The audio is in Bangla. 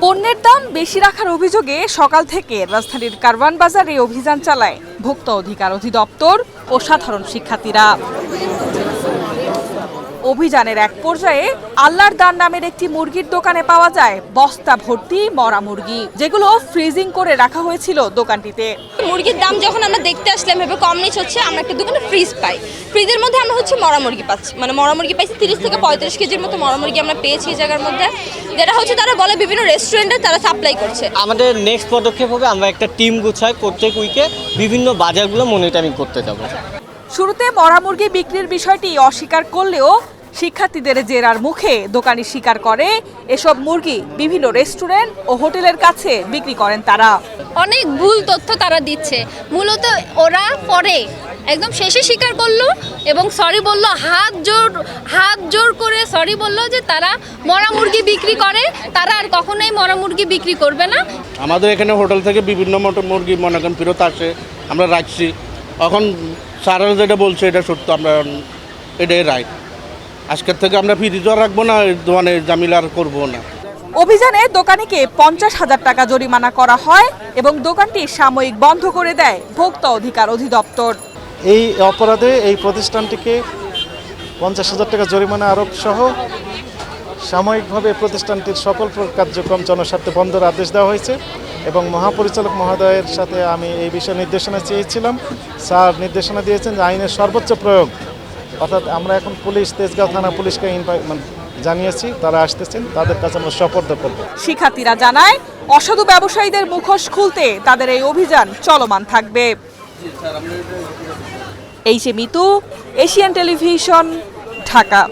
পণ্যের দাম বেশি রাখার অভিযোগে সকাল থেকে রাজধানীর কারওয়ান বাজারে অভিযান চালায় ভোক্তা অধিকার অধিদপ্তর ও সাধারণ শিক্ষার্থীরা। অভিযানের এক পর্যায়ে আল্লাহর দান নামের একটি মুরগির দোকানে পাওয়া যায় বস্তা ভর্তি মরা মুরগি, যেগুলো ফ্রিজিং করে রাখা হয়েছিল দোকানটিতে। মুরগির দাম যখন আমরা দেখতে আসলাম ভেবে কম নিচ হচ্ছে, আমরা একটা দোকানে ফ্রিজ পাই, ফ্রিজের মধ্যে আমরা মরা মুরগি পাচ্ছি, মানে মরা মুরগি পাইছি 30 থেকে 35 কেজির মতো মরা মুরগি আমরা পেয়েছি এই জায়গার মধ্যে, যেটা তারা বলে বিভিন্ন রেস্টুরেন্টে তারা সাপ্লাই করছে। আমাদের নেক্সট পদক্ষেপ হবে আমরা একটা টিম গুছাই প্রত্যেক উইকে বিভিন্ন বাজারগুলো মনিটরিং করতে যাব। শুরুতে মরা মুরগি বিক্রির বিষয়টি অস্বীকার করলেও শিক্ষার্থীদের জেরার মুখে দোকানি স্বীকার করে এসব মুরগি বিভিন্ন রেস্টুরেন্ট ও হোটেলের কাছে বিক্রি করেন তারা। অনেক ভুল তথ্য তারা দিচ্ছে, মূলত ওরা পরে একদম শেষে স্বীকার করলো এবং সরি বললো, হাত জোর করে সরি বললো যে তারা মরা মুরগি বিক্রি করে, তারা আর কখনোই মরা মুরগি বিক্রি করবে না। আমাদের এখানে হোটেল থেকে বিভিন্ন মুরগি মনে করেন ফেরত আসে, আমরা রাখছি। এখন স্যারেরা যেটা বলছে এটা সত্য, আমরা এটাই রাইট। আজকের থেকে আমরা ফ্রিজও রাখবো না, দোকানে জামিলা আর করবো না। অভিযানে দোকানিকে 50,000 টাকা জরিমানা করা হয় এবং দোকানটি সাময়িক বন্ধ করে দেয় ভোক্তা অধিকার অধিদপ্তর। এই অপরাধে এই প্রতিষ্ঠানটিকে 50,000 টাকা জরিমানা আরোপ সহ সাময়িকভাবে প্রতিষ্ঠানটির সকল কার্যক্রম জনস্বার্থে বন্ধের আদেশ দেওয়া হয়েছে এবং মহাপরিচালক মহোদয়ের সাথে আমি এই বিষয়ে নির্দেশনা চেয়েছিলাম। স্যার নির্দেশনা দিয়েছেন যে আইনের সর্বোচ্চ প্রয়োগ, অর্থাৎ আমরা এখন তেজগাঁও থানা পুলিশকে জানিয়েছি, তারা আসতেছেন, তাদের কাছে আমরা সোপর্দ করব। শিক্ষার্থীরা জানায় অসাধু ব্যবসায়ীদের মুখোশ খুলতে তাদের এই অভিযান চলমান থাকবে। এই যে মিতু, এশিয়ান টেলিভিশন, ঢাকা।